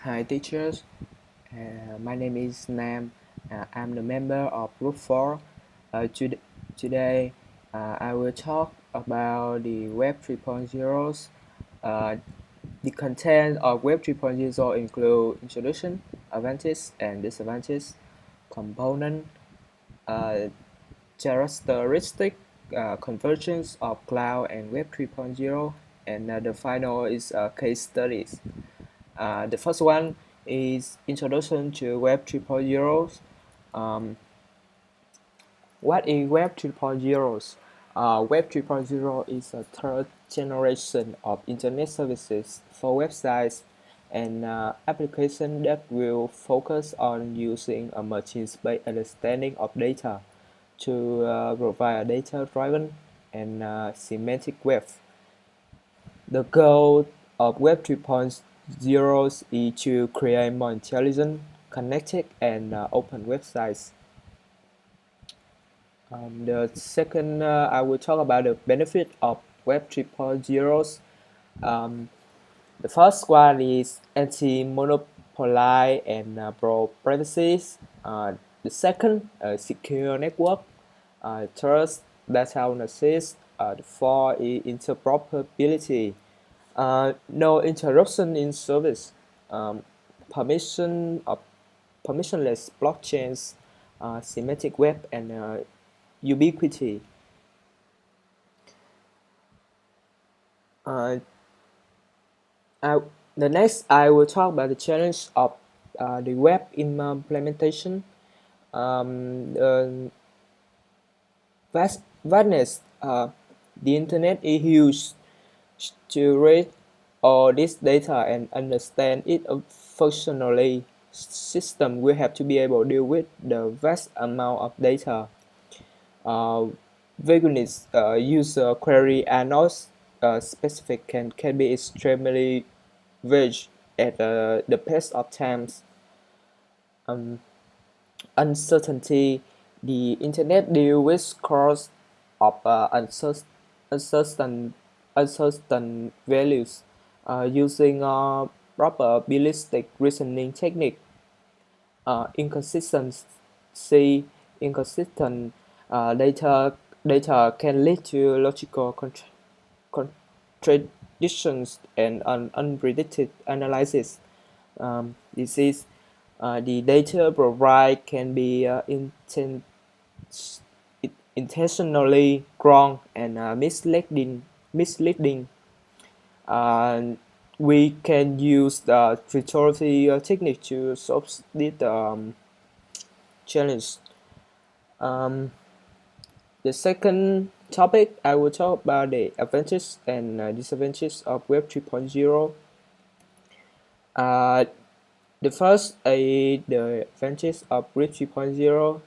Hi teachers, my name is Nam. I'm the member of Group 4. Today I will talk about the Web 3.0. Uh, the content of Web 3.0 include introduction, advantages and disadvantages, component, uh, characteristic, convergence of cloud and Web 3.0, and the final is case studies. The first one is introduction to Web 3.0. Um, what is Web 3.0? Web 3.0 is a third generation of internet services for websites and applications that will focus on using a machine-based understanding of data to provide a data-driven and semantic web. The goal of Web 3.0 is to create more intelligent, connected, and open websites. The second, I will talk about the benefit of Web 3.0. Um, the first one is anti-monopoly and pro-privacy. The second, secure network. Third, data ownership. The fourth is interoperability. No interruption in service. Um, permission of permissionless blockchains, semantic web, and ubiquity. Uh, I, the next, I will talk about the challenge of the web implementation. The vastness. The internet is huge. To read all this data and understand it functionally, system will have to be able to deal with the vast amount of data. Vagueness user query are not specific can be extremely vague at the pace of times. Uncertainty. The internet deals with scores of uncertain, uncertain values using probabilistic reasoning technique. Inconsistency, inconsistent data can lead to logical contradictions and unpredicted analysis. This is the data provided can be intentionally wrong and misleading. We can use the rhetorical technique to solve this challenge. The second topic, I will talk about the advantages and disadvantages of Web 3.0. The first, the advantage of Web 3.0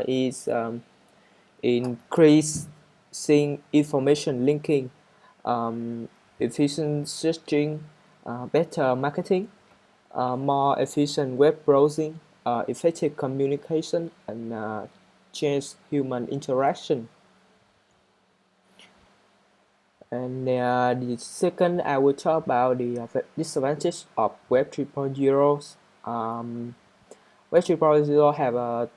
is increasing information linking, efficient searching, better marketing, more efficient web browsing, effective communication, and change human interaction. And the second, I will talk about the disadvantage of Web 3.0. Web 3.0 have a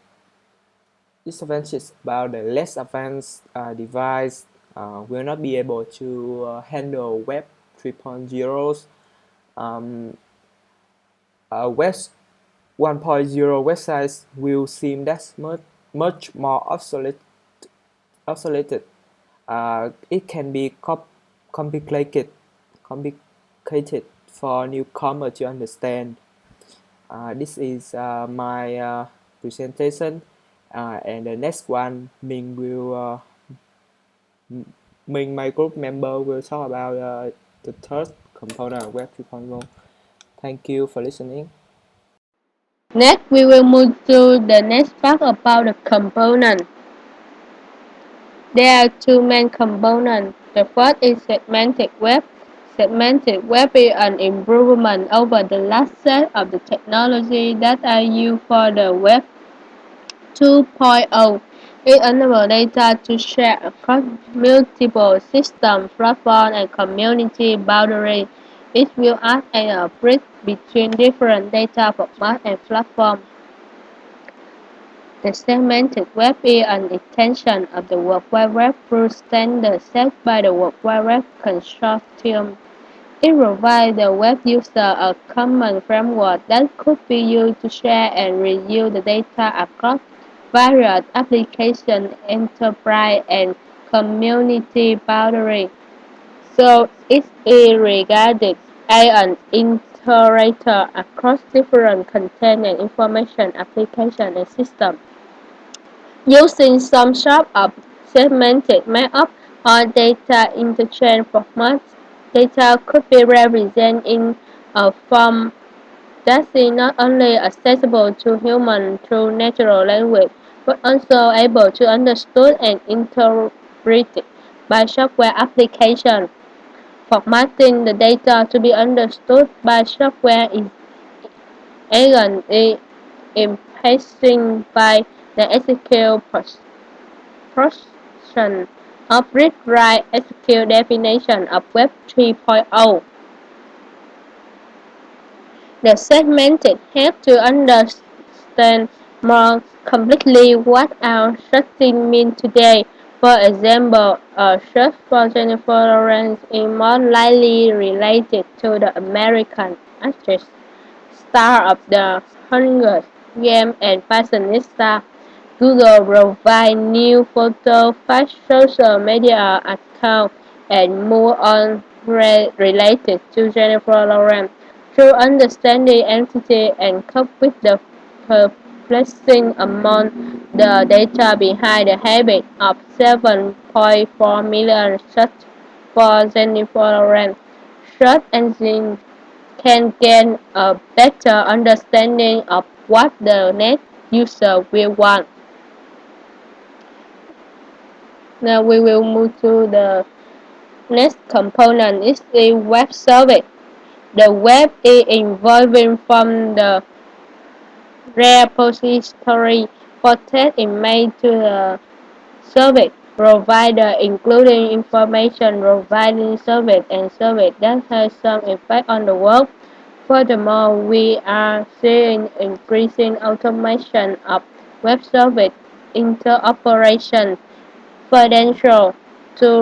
disadvantage about the less advanced device will not be able to handle Web 3.0. Web 1.0 websites will seem that much more obsolete. It can be complicated for newcomer to understand. This is my presentation, and the next one, Minh, my group member, will talk about the third component of Web 3.0. Thank you for listening. Next, we will move to the next part about the component. There are two main components. The first is semantic web. Semantic web is an improvement over the last set of the technology that are used for the Web 2.0. It enables data to share across multiple systems, platforms, and community boundaries It will act as a bridge between different data formats and platforms. The segmented web is an extension of the World Wide Web through standards set by the World Wide Web Consortium. It provides the web user a common framework that could be used to share and reuse the data across various application, enterprise, and community boundaries. So it is regarded as an integrator across different content and information application and systems. Using some sort of segmented markup or data interchange formats, data could be represented in a form that is not only accessible to humans through natural language, but also able to understood and interpreted by software applications. Formatting the data to be understood by software is again impacted by the SQL portion of read-write SQL definition of Web 3.0. The segmented help to understand more completely what our searching means today. For example, a search for Jennifer Lawrence is more likely related to the American actress, star of the Hunger Games and fashionista. Google provides new photo, fast social media accounts, and more on related to Jennifer Lawrence. Through understanding entity and cope with the perplexing among the data behind the habit of 7.4 million search for Jennifer Lawrence, search engines can gain a better understanding of what the net user will want. Now we will move to the next component is the web service. The web is evolving from the repository for text email to the service provider, including information providing service and service that has some effect on the world. Furthermore, we are seeing increasing automation of web service interoperation, potential to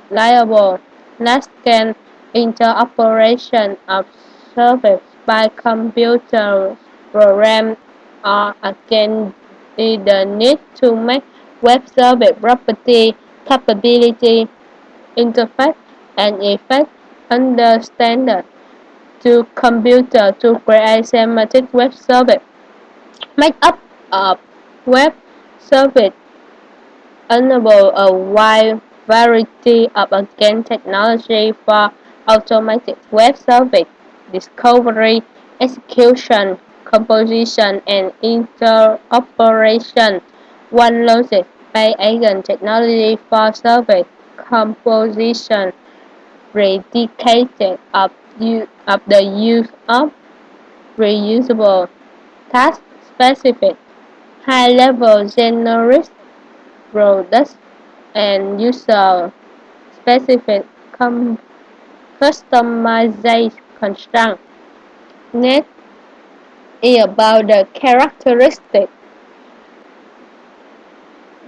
reliable large-scale interoperation of service by computer programs or again the need to make web service property, capability, interface, and effect understand to computer to create semantic web service. Make up of web service enable a wide variety of again technology for automatic web service discovery, execution, composition, and interoperation. One logic-based agent technology for service composition predicated of the use of reusable, task-specific, high-level generic products and user-specific customized construct. Next is about the characteristics.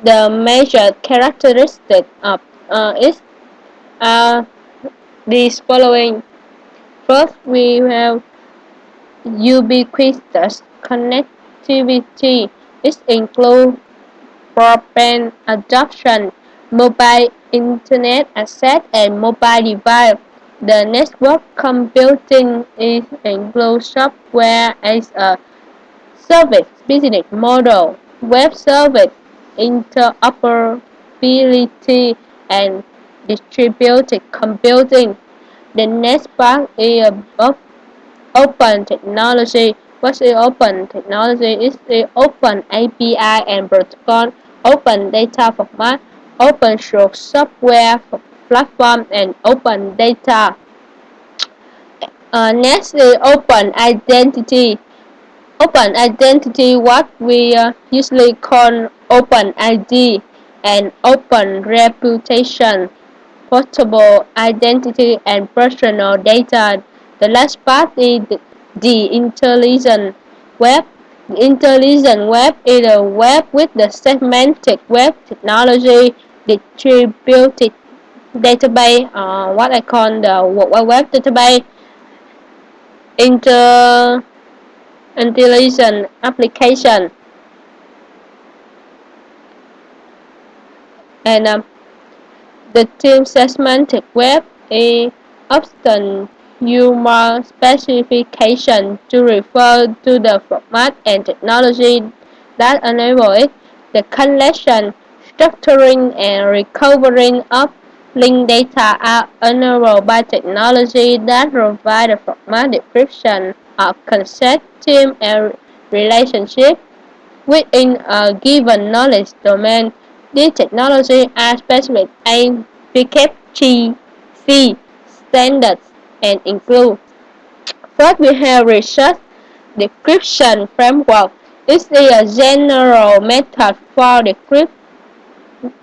The major characteristics of it are these following. First, we have ubiquitous connectivity. It includes broadband adoption, mobile internet access, and mobile device. The network computing includes software as a service business model, web service, interoperability, and distributed computing. The next part is about open technology. What is open technology? It's the open API and protocol, open data format, open source software platform, and open data. Next is open identity. Open identity, what we usually call open ID, and open reputation portable identity and personal data. The last part is the intelligent web. The intelligent web is a web with the semantic web technology, distributed database, what I call the World Wide Web database, intelligent application, and the term semantic web is often use more specification to refer to the format and technology that enable it. The collection, structuring, and recovering of linked data are enabled by technology that provide a format description of concept, team, and relationship within a given knowledge domain. These technologies are specific and PKG standards and include: first, we have research description framework. This is a general method for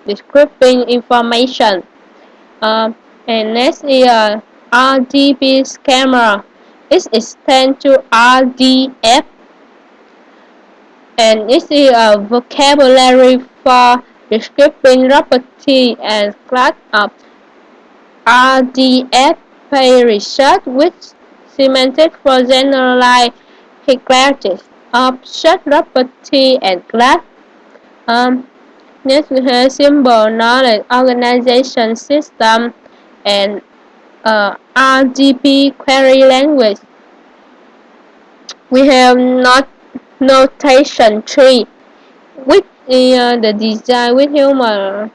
describing information. And next is a RDP schema. It extends to RDF, and it is a vocabulary for describing property and class of RDF. Pay research with semantics for generalized hierarchies of such property and class. Um, Next, we have symbol knowledge organization system and RGB query language. We have notation tree, which is the design with human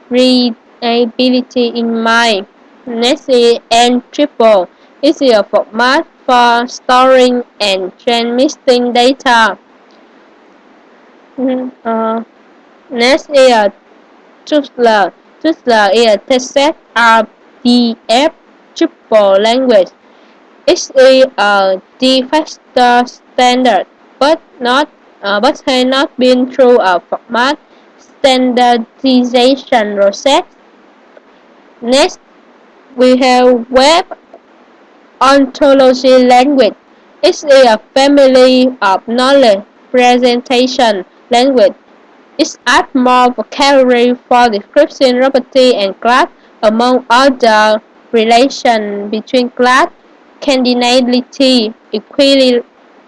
readability in mind. Next is N triple. It's a format for storing and transmitting data. Next is a Tuzla. Tuzla is a text RDF triple language. It is a de facto standard, but has not been through a format standardization process. Next, we have Web Ontology language. It is a family of knowledge presentation language. It adds more vocabulary for description, property, and class, among other relations between class, cardinality,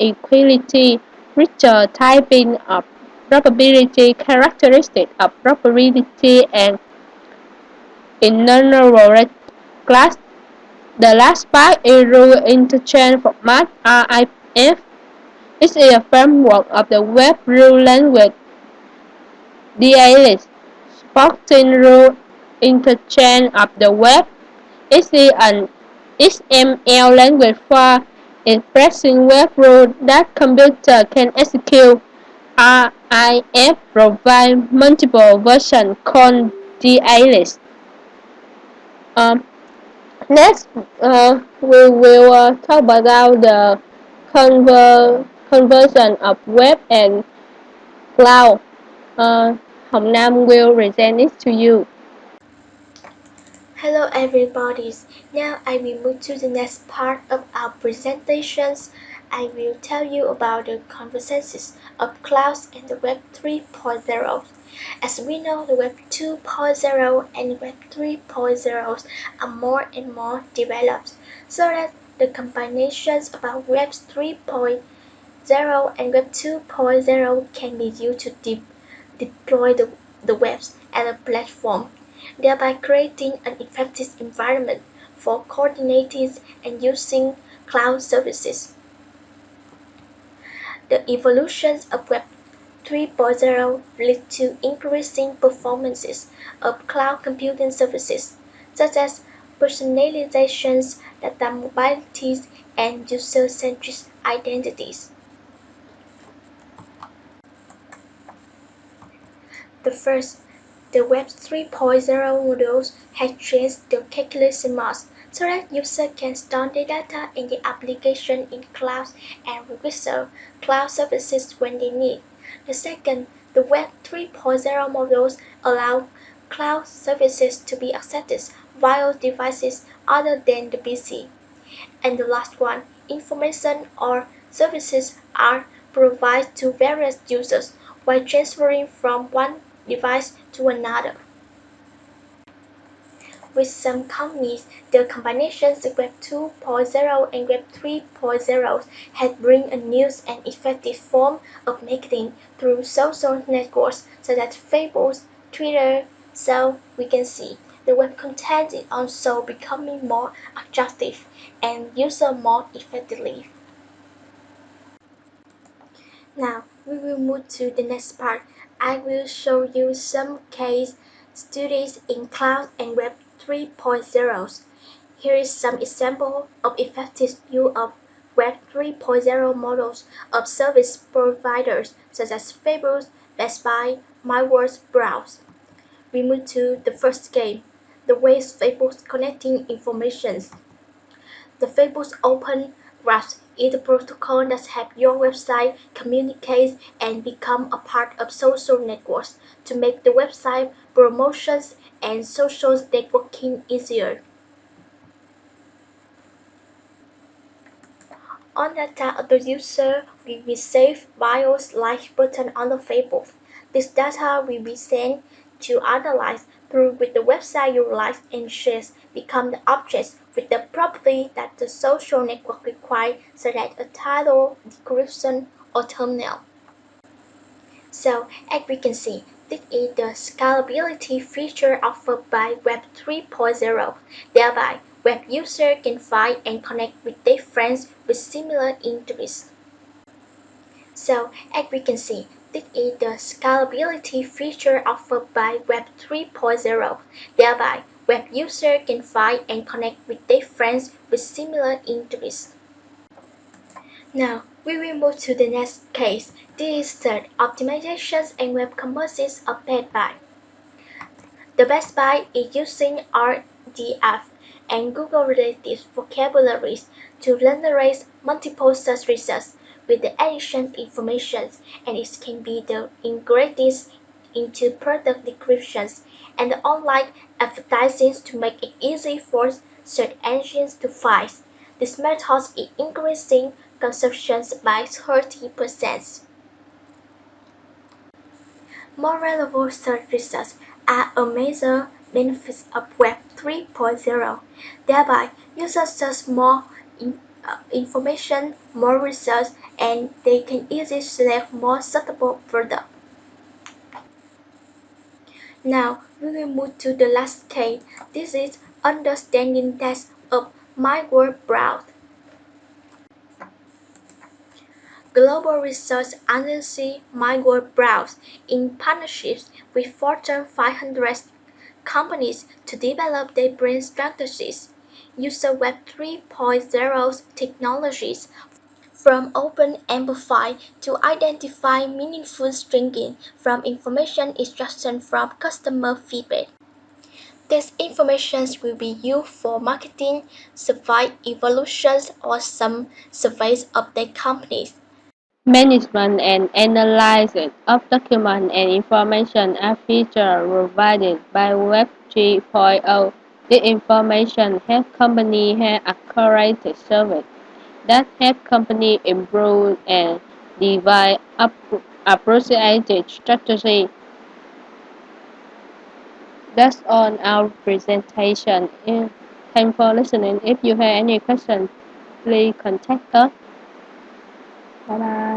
equality, richer typing of probability, characteristic of probability, and enumerable class. The last part is rule interchange format (RIF). It is a framework of the web rule language DALIS, spoken rule interchange of the web. It is an XML language for expressing web rules that computer can execute. RIF provides multiple versions called DALIS. Next, we will talk about the conversion of web and cloud. Hồng Nam will present it to you. Hello everybody, now I will move to the next part of our presentations. I will tell you about the convergences of clouds and the Web 3.0. As we know, the Web 2.0 and Web 3.0 are more and more developed, so that the combinations about Web 3.0 and Web 2.0 can be used to deploy the webs as a platform, thereby creating an effective environment for coordinating and using cloud services. The evolution of Web 3.0 led to increasing performances of cloud computing services, such as personalizations, data mobility, and user-centric identities. The Web 3.0 modules have changed the calculation modes so that users can store their data in the application in clouds and require cloud services when they need. The second, the Web 3.0 modules allow cloud services to be accessed via devices other than the PC. And the last one, information or services are provided to various users while transferring from one device to another. With some companies, the combinations of Web 2.0 and Web 3.0 has bring a new and effective form of marketing through social networks such as Facebook, Twitter. So we can see the web content is also becoming more attractive and user more effectively. Now we will move to the next part. I will show you some case studies in cloud and Web 3.0. Here is some example of effective use of Web 3.0 models of service providers such as Facebook, Best Buy, MyWorld Browse. We move to the first case, the ways Facebook connecting information. The Facebook Open Graph is a protocol that helps your website communicate and become a part of social networks to make the website promotions and social networking easier. On the data of the user will be saved via like button on the Facebook. This data will be sent to analyze through with the website you like and shares become the objects with the property that the social network requires, such as a title, description, or thumbnail. So, as we can see, this is the scalability feature offered by Web 3.0. Thereby, web users can find and connect with their friends with similar interests. So, as we can see, this is the scalability feature offered by Web 3.0. Thereby, web users can find and connect with their friends with similar interests. Now, we will move to the next case. This is the optimizations and web commerces of Best Buy. The Best Buy is using RDF and Google-related vocabularies to generate multiple search results with the addition information, and it can be the integrated into product descriptions and the online advertising to make it easy for search engines to find. This method is increasing consumption by 30%. More relevant search results are a major benefit of Web 3.0. Thereby, users search more information, more research, and they can easily select more suitable products. Now, we will move to the last case. This is understanding test of MyWorld Browse. Global research agency MyWorld Browse in partnership with Fortune 500 companies to develop their brand strategies, use Web 3.0 technologies from Open Amplify to identify meaningful stringing from information extraction from customer feedback. This information will be used for marketing, survey evaluations, or some surveys of their companies. Management and analysis of documents and information are features provided by Web 3.0. This information helps companies have accurate service that help companies improve and devise appropriate strategy. That's all our presentation. Thanks for listening. If you have any questions, please contact us. Bye bye.